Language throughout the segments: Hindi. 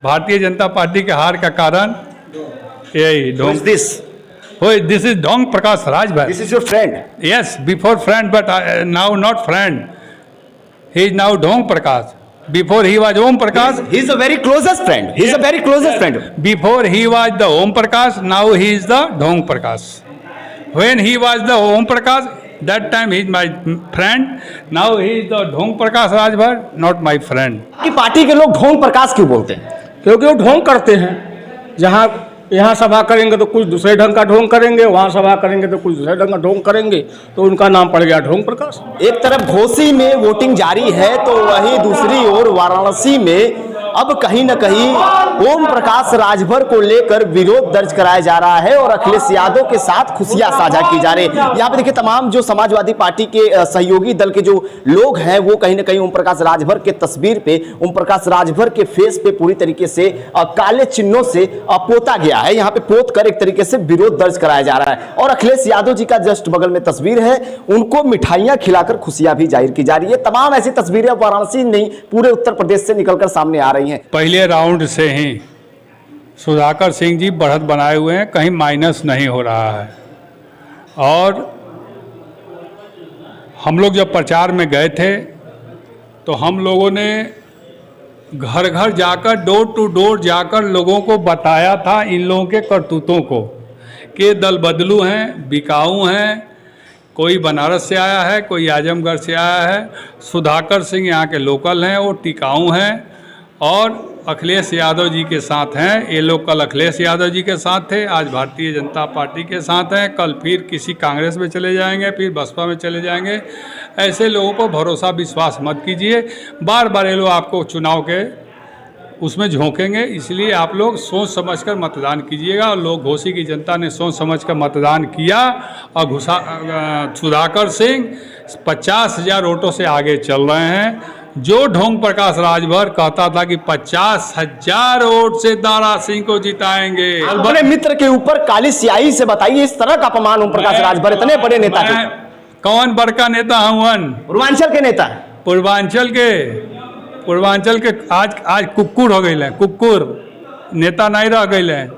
भारतीय जनता पार्टी के हार का कारण यही ढोंग। दिस इज ढोंग Prakash Rajbhar. This is your friend. Yes, before friend, but now not friend. He is now Dhong Prakash. Before he was Om Prakash. He is a very closest friend. He is a very closest friend. Before he was the Om Prakash, now he is the Dhong Prakash. When he was the Om Prakash, that time he is my friend. Now he is the Dhong Prakash Rajbhar, not my friend. आपकी पार्टी के लोग ढोंग प्रकाश क्यों बोलते हैं? क्योंकि वो ढोंग करते हैं। जहाँ यहाँ सभा करेंगे तो कुछ दूसरे ढंग का ढोंग करेंगे, वहाँ सभा करेंगे तो कुछ दूसरे ढंग का ढोंग करेंगे, तो उनका नाम पड़ गया ढोंग प्रकाश। एक तरफ घोसी में वोटिंग जारी है तो वहीं दूसरी ओर वाराणसी में अब कहीं न कहीं ओम प्रकाश राजभर को लेकर विरोध दर्ज कराया जा रहा है और अखिलेश यादव के साथ खुशियां साझा की जा रही है। यहाँ पे देखिए तमाम जो समाजवादी पार्टी के सहयोगी दल के जो लोग हैं वो कहीं न कहीं ओम प्रकाश राजभर के तस्वीर पे, ओम प्रकाश राजभर के फेस पे पूरी तरीके से काले चिन्हों से पोता गया है। यहाँ पे पोत कर एक तरीके से विरोध दर्ज कराया जा रहा है और अखिलेश यादव जी का जस्ट बगल में तस्वीर है, उनको मिठाइयां खिलाकर खुशियां भी जाहिर की जा रही है। तमाम ऐसी तस्वीरें वाराणसी नहीं पूरे उत्तर प्रदेश से निकलकर सामने आ रही हैं। पहले राउंड से ही सुधाकर सिंह जी बढ़त बनाए हुए हैं, कहीं माइनस नहीं हो रहा है। और हम लोग जब प्रचार में गए थे तो हम लोगों ने घर घर जाकर, डोर टू डोर जाकर लोगों को बताया था इन लोगों के करतूतों को कि दल बदलू हैं, बिकाऊ हैं, कोई बनारस से आया है, कोई आजमगढ़ से आया है। सुधाकर सिंह यहाँ के लोकल हैं, वो टिकाऊ हैं और अखिलेश यादव जी के साथ हैं। ये लोग कल अखिलेश यादव जी के साथ थे, आज भारतीय जनता पार्टी के साथ हैं, कल फिर किसी कांग्रेस में चले जाएंगे, फिर बसपा में चले जाएंगे। ऐसे लोगों को भरोसा विश्वास मत कीजिए। बार बार ये लोग आपको चुनाव के उसमें झोंकेंगे, इसलिए आप लोग सोच समझकर मतदान कीजिएगा। और लोग घोसी की जनता ने सोच समझकर मतदान किया और सुधाकर सिंह 50,000 वोटों से आगे चल रहे हैं। जो ढोंग प्रकाश राजभर कहता था कि 50,000 वोट से दारा सिंह को जिताएंगे। अपने मित्र के ऊपर काली स्याही से बताइए, इस तरह का अपमान ओम प्रकाश राजभर इतने बड़े नेता थे। कौन बड़का नेता हूँ? पूर्वांचल के नेता। पूर्वांचल के आज कुक्कुर हो गए, कुक्कुर नेता नहीं रह गए।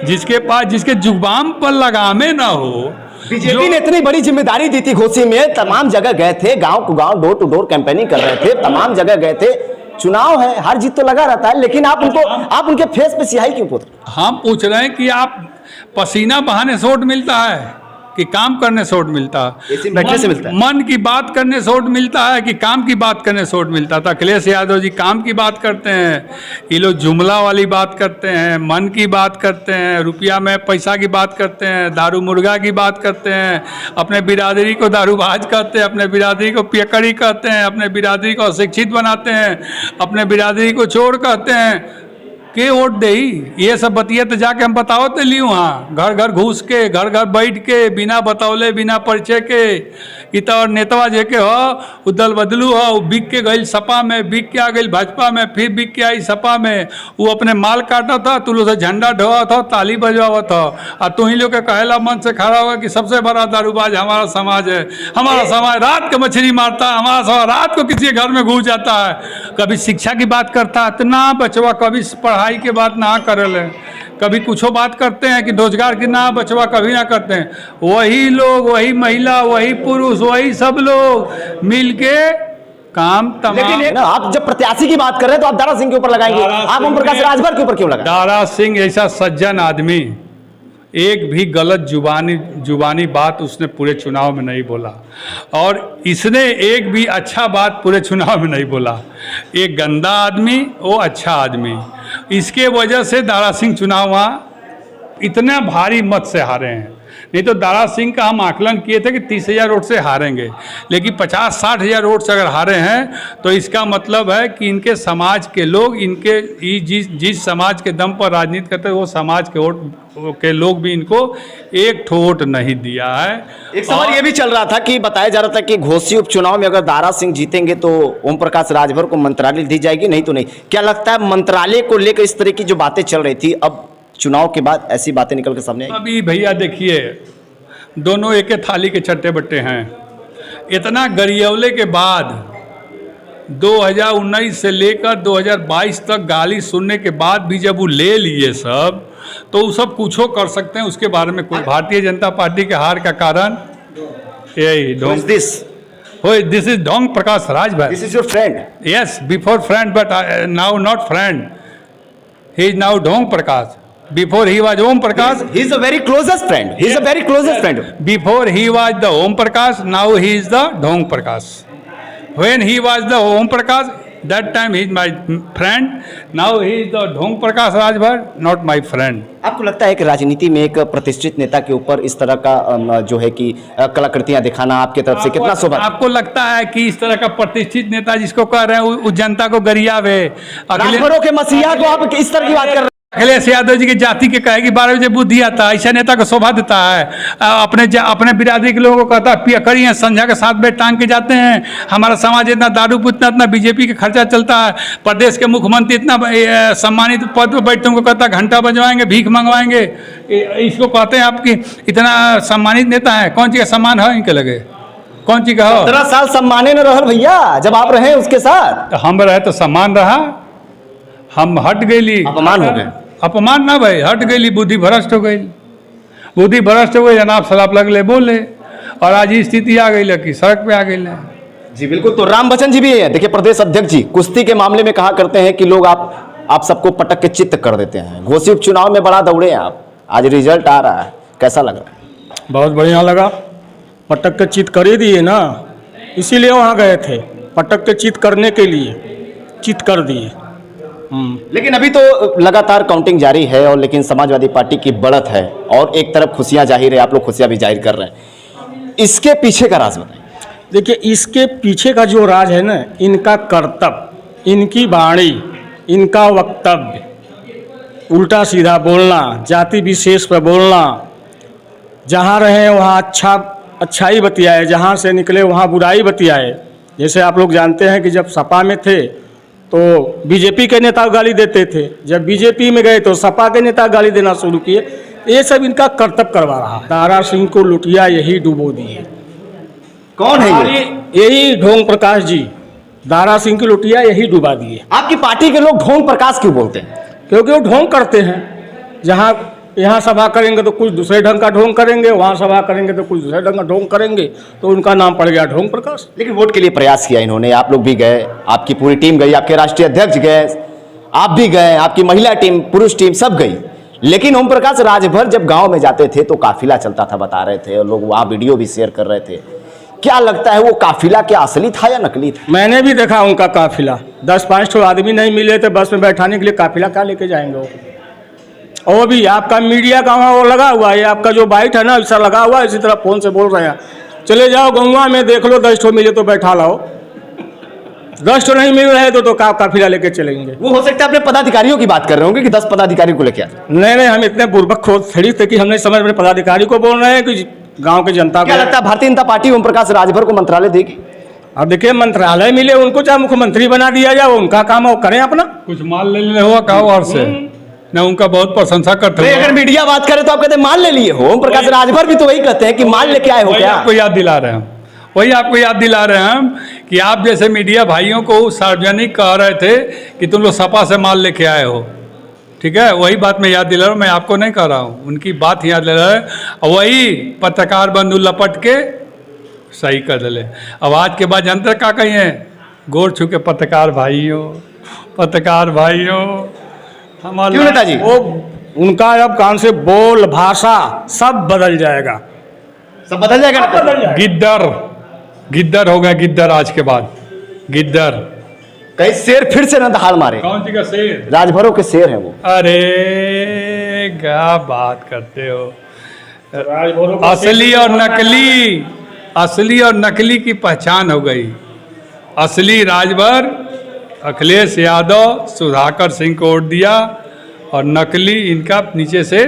जिसके जुबान पर लगामे ना हो। बीजेपी ने इतनी बड़ी जिम्मेदारी दी थी घोसी में, तमाम जगह गए थे, गांव टू गांव, डोर टू डोर कैंपेनिंग कर रहे थे, तमाम जगह गए थे। चुनाव है, हार जीत तो लगा रहता है, लेकिन आप उनके फेस पे स्याही क्यों पोत? हम पूछ रहे हैं कि आप पसीना बहाने से वोट मिलता है कि काम करने से वोट मिलता है? बैठने से मिलता है। मन की बात करने से वोट मिलता है कि काम की बात करने से वोट मिलता था? अखिलेश यादव जी काम की बात करते हैं, ये लोग जुमला वाली बात करते हैं, मन की बात करते हैं, रुपया में पैसा की बात करते हैं, दारू मुर्गा की बात करते हैं, अपने बिरादरी को दारूबाज कहते हैं, अपने बिरादरी को पियकड़ी कहते हैं, अपने बिरादरी को अशिक्षित बनाते हैं, अपने बिरादरी को चोर कहते हैं। के वोट दे ये सब बतिया तो जाके हम बताओ तो ली वहाँ घर घर घुस के, घर घर बैठ के, बिना बतौले, बिना परिचय के कि तो नेतवा जे के हो उदल बदलू हो, बिक के गई सपा में, बिक के आ गई भाजपा में, फिर बिक के आई सपा में। वो अपने माल काटा था, तू लोग से झंडा ढोआ था, ताली बजवा था, और तू ही लोग के कहेला मन से खड़ा हुआ कि सबसे बड़ा दारूबाज हमारा समाज है। हमारा समाज रात के मछली मारता है, हमारा समाज रात को किसी घर में घुस जाता है। कभी शिक्षा की बात करता है तो ना बचवा, कभी पढ़ाई के बात ना करल है, कभी कुछ बात करते हैं कि रोजगार की ना बचवा कभी ना करते हैं। वही लोग, वही महिला, वही पुरुष, वही सब लोग मिलके काम तमाम। लेकिन आप जब प्रत्याशी की बात कर रहे हैं तो आप दारा सिंह के ऊपर लगाएंगे, आप ओम प्रकाश राजभर के ऊपर क्यों लगा? दारा सिंह ऐसा सज्जन आदमी, एक भी गलत जुबानी बात उसने पूरे चुनाव में नहीं बोला और इसने एक भी अच्छा बात पूरे चुनाव में नहीं बोला। एक गंदा आदमी, वो अच्छा आदमी, इसके वजह से दारा सिंह चुनाव वहाँ इतना भारी मत से हारे हैं। नहीं तो दारा सिंह का हम आकलन किए थे कि 30,000 वोट से हारेंगे, लेकिन 50-60,000 वोट से अगर हारे हैं तो इसका मतलब है कि इनके समाज के लोग, इनके जिस समाज के दम पर राजनीति करते हैं वो समाज के वोट के लोग भी इनको एक ठो वोट नहीं दिया है। एक सवाल ये भी चल रहा था कि बताया जा रहा था कि घोसी उपचुनाव में अगर दारा सिंह जीतेंगे तो ओम प्रकाश राजभर को मंत्रालय दी जाएगी, नहीं तो नहीं। क्या लगता है मंत्रालय को लेकर इस तरह की जो बातें चल रही थी, अब चुनाव के बाद ऐसी बातें निकल के सामने आई? अभी भैया देखिए, दोनों एक थाली के छट्टे बट्टे हैं। इतना गरियवले के बाद 2019 से लेकर 2022 तक गाली सुनने के बाद भी जब वो ले लिए सब, तो वो सब कुछो कर सकते हैं उसके बारे में। कोई भारतीय जनता पार्टी के हार का कारण यही ढोंग, दिस इज ढोंग प्रकाश राज भाई। This is your friend? Yes, before friend but now not friend, he is now ढोंग प्रकाश। Before he was Om Prakash. He is a very closest friend. He is a very closest friend. Before he was the Om Prakash, now he is the Dhong Prakash. When he was the Om Prakash, that time he is my friend. Now he is the Dhong Prakash Rajbhar, not my friend. आपको लगता है कि राजनीति में एक प्रतिष्ठित नेता के ऊपर इस तरह का जो है कि कलाकृतियां दिखाना आपकी तरफ से कितना शोभा? आपको लगता है कि इस तरह का प्रतिष्ठित नेता जिसको कह रहे हैं वो जनता को गरियावे? राजभरों के मसीहा को आप इस तरह की बात कर रहे हैं? अखिलेश यादव जी की जाति के कहे कि 12 बजे बुद्धि आता है, ऐसा नेता को शोभा देता है। अपने बिरादरी के लोगों को कहता है पियकड़ी हैं, संध्या के 7 बजे टांग के जाते हैं। हमारा समाज इतना दारू इतना बीजेपी का खर्चा चलता है। प्रदेश के मुख्यमंत्री इतना सम्मानित पद पर बैठते उनको कहता है घंटा बजवाएंगे, भीख मंगवाएंगे। इसको कहते हैं आपकी इतना सम्मानित नेता है। कौन चीज़ का सम्मान है इनके लगे? कौन चीज़ का हो? 17 साल सम्माने न रहल भैया जब आप रहे उसके साथ। हम रहे तो सम्मान रहा, हम हट गई, अपमान हो गए। अपमान ना भाई, हट गई, बुद्धि भ्रष्ट हो गई, बुद्धि भ्रष्ट हो गई, जनाब सलाप लगले बोले, और आज ये स्थिति आ गई कि सड़क पे आ गई। जी बिल्कुल। तो राम बच्चन जी भी है, देखिए प्रदेश अध्यक्ष जी कुश्ती के मामले में कहा करते हैं कि लोग आप सबको पटक के चित्त कर देते हैं। घोसी उपचुनाव में बड़ा दौड़े हैं आप, आज रिजल्ट आ रहा है, कैसा लग रहा है? बहुत बढ़िया लगा, पटक के चित्त कर ही दिए ना, इसीलिए वहाँ गए थे, पटक के चित्त करने के लिए, चित्त कर दिए। लेकिन अभी तो लगातार काउंटिंग जारी है, और लेकिन समाजवादी पार्टी की बढ़त है और एक तरफ खुशियां जाहिर है, आप लोग खुशियां भी जाहिर कर रहे हैं, इसके पीछे का राज बताइए। देखिए इसके पीछे का जो राज है ना, इनका कर्तव्य, इनकी वाणी, इनका वक्तव्य, उल्टा सीधा बोलना, जाति विशेष पर बोलना, जहाँ रहे वहाँ अच्छाई बतियाए, जहाँ से निकले वहाँ बुराई बतियाए। जैसे आप लोग जानते हैं कि जब सपा में थे तो बीजेपी के नेता गाली देते थे, जब बीजेपी में गए तो सपा के नेता गाली देना शुरू किए। ये सब इनका कर्तव्य करवा रहा है। दारा सिंह को लुटिया यही डुबो दिए। कौन है ये? यही ढोंग प्रकाश जी, दारा सिंह की लुटिया यही डुबा दिए। आपकी पार्टी के लोग ढोंग प्रकाश क्यों बोलते हैं? क्योंकि वो ढोंग करते हैं। जहाँ यहाँ सभा करेंगे तो कुछ दूसरे ढंग का ढोंग करेंगे, वहाँ सभा करेंगे तो कुछ दूसरे ढंग का ढोंग करेंगे, तो उनका नाम पड़ गया ढोंग प्रकाश। लेकिन वोट के लिए प्रयास किया इन्होंने, आप लोग भी गए, आपकी पूरी टीम गई, आपके राष्ट्रीय अध्यक्ष गए, आप भी गए, आपकी महिला टीम, पुरुष टीम सब गई। लेकिन ओम प्रकाश राजभर जब गांव में जाते थे तो काफिला चलता था, बता रहे थे, और लोग वहाँ वीडियो भी शेयर कर रहे थे। क्या लगता है वो काफिला क्या असली था या नकली था? मैंने भी देखा उनका काफिला, 10-5 आदमी नहीं मिले थे बस में बैठाने के लिए, काफिला क्या लेके जाएंगे वो? और भी आपका मीडिया का वहाँ वो लगा हुआ है, आपका जो बाइट है ना ऐसा लगा हुआ है, इसी तरह फोन से बोल रहे हैं, चले जाओ गंगा में देख लो, 10 मिले तो बैठा लाओ, 10 नहीं मिल रहे तो काफिला लेके चलेंगे। वो हो सकता है अपने पदाधिकारियों की बात कर रहे होंगे कि 10 पदाधिकारी को लेके आए। नहीं, हम इतने बुर्बक थोड़ी थे कि हमने समझ में पदाधिकारी को बोल रहे हैं कि गाँव के जनता को। क्या लगता है भारतीय जनता पार्टी ओम प्रकाश राजभर को मंत्रालय देगी? अब देखिए मंत्रालय मिले उनको, चाहे मुख्यमंत्री बना दिया जाए, उनका काम है वो करें अपना। कुछ माल ले हुआ कहा और से मैं उनका बहुत प्रशंसा करता हूँ। अगर मीडिया बात करे तो आप कहते हैं माल ले लिए हो, ओम प्रकाश राजभर भी तो वही कहते हैं कि माल लेके आए हो। क्या आपको याद दिला रहे हैं, वही आपको याद दिला रहे हैं हम कि आप जैसे मीडिया भाइयों को सार्वजनिक कह रहे थे कि तुम लोग सपा से माल लेके आए हो, ठीक है, वही बात मैं याद दिला रहा हूँ, मैं आपको नहीं कह रहा हूँ, उनकी बात याद दिला रहा है। और वही पत्रकार बंधु लपट के सही कर दिले। अब आज के बाद जनता क्या कहिए, गोर छू के पत्रकार भाइयों, पत्रकार भाइयों हमारे क्यों नेताजी? वो उनका अब कान से बोल भाषा सब बदल जाएगा, सब बदल जाएगा, बदल जाएगा। गिद्दर हो गए, गिद्दर आज के बाद गिद्दर। कहीं शेर फिर से न दहाड़ मारे। कौन सी का शेर? राजभरों के शेर है वो। अरे क्या बात करते हो, असली और नकली की पहचान हो गई। असली राजभर अखिलेश यादव, सुधाकर सिंह को वोट दिया, और नकली इनका नीचे से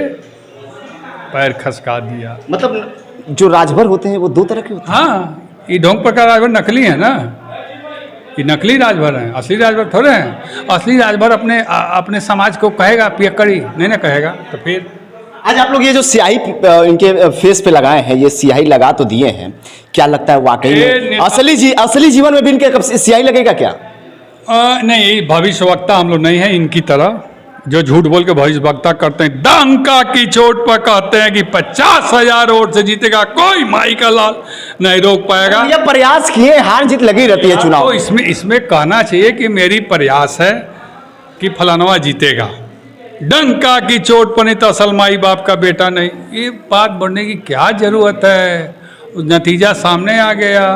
पैर खसका दिया। मतलब जो राजभर होते हैं वो 2 तरह के होते हैं। हाँ, ये ढोंग प्रकार राजभर नकली है ना, ये नकली राजभर हैं, असली राजभर थोड़े हैं। असली राजभर अपने समाज को कहेगा पियक्कड़ी नहीं ना कहेगा, तो फिर आज आप लोग ये जो स्याही इनके फेस पे लगाए हैं, ये स्याही लगा तो दिए हैं, क्या लगता है वाकई में असली जीवन में भी इनके स्याही लगेगा क्या? नहीं, भविष्यवक्ता हम लोग नहीं है इनकी तरह जो झूठ बोल के भविष्यवक्ता करते हैं। डंका की चोट पर कहते हैं कि 50,000 वोट से जीतेगा, कोई माई का लाल नहीं रोक पाएगा। ये प्रयास किए, हार जीत लगी रहती है चुनाव। तो इसमें कहना चाहिए कि मेरी प्रयास है कि फलानवा जीतेगा। डंका की चोट पर नहीं तो असल माई बाप का बेटा नहीं, ये बात बढ़ने की क्या जरूरत है? नतीजा सामने आ गया।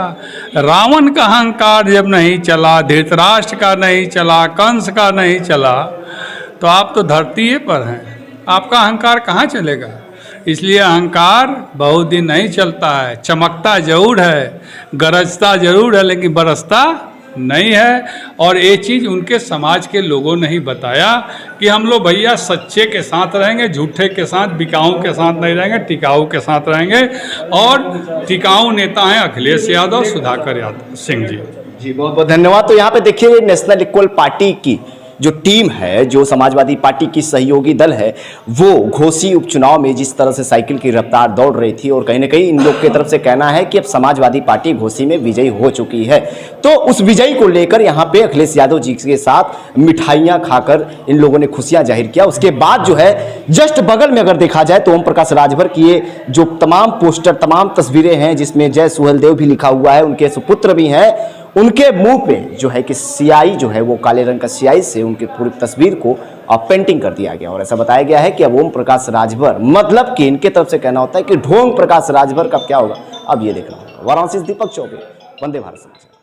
रावण का अहंकार जब नहीं चला, धृतराष्ट्र का नहीं चला, कंस का नहीं चला, तो आप तो धरती पर हैं, आपका अहंकार कहाँ चलेगा? इसलिए अहंकार बहुत दिन नहीं चलता है, चमकता जरूर है, गरजता जरूर है, लेकिन बरसता नहीं है। और ये चीज़ उनके समाज के लोगों ने ही बताया कि हम लोग भैया सच्चे के साथ रहेंगे, झूठे के साथ, बिकाऊ के साथ नहीं रहेंगे, टिकाऊ के साथ रहेंगे। और टिकाऊ नेता हैं अखिलेश यादव, सुधाकर यादव सिंह जी। जी बहुत बहुत धन्यवाद। तो यहाँ पे देखिए नेशनल इक्वल पार्टी की जो टीम है, जो समाजवादी पार्टी की सहयोगी दल है, वो घोसी उपचुनाव में जिस तरह से साइकिल की रफ्तार दौड़ रही थी, और कहीं ना कहीं इन लोग की तरफ से कहना है कि अब समाजवादी पार्टी घोसी में विजयी हो चुकी है। तो उस विजयी को लेकर यहाँ पे अखिलेश यादव जी के साथ मिठाइयाँ खाकर इन लोगों ने खुशियाँ जाहिर किया। उसके बाद जो है जस्ट बगल में अगर देखा जाए तो ओम प्रकाश राजभर की ये जो तमाम पोस्टर, तमाम तस्वीरें हैं जिसमें जय सुहेलदेव भी लिखा हुआ है, उनके सुपुत्र भी हैं, उनके मुंह पे जो है कि स्याही जो है वो काले रंग का स्याही से उनकी पूरी तस्वीर को पेंटिंग कर दिया गया। और ऐसा बताया गया है कि अब ओम प्रकाश राजभर, मतलब कि इनके तरफ से कहना होता है कि ढोंग प्रकाश राजभर का क्या होगा, अब ये देखना होगा। वाराणसी से दीपक चौबे, वंदे भारत समाचार।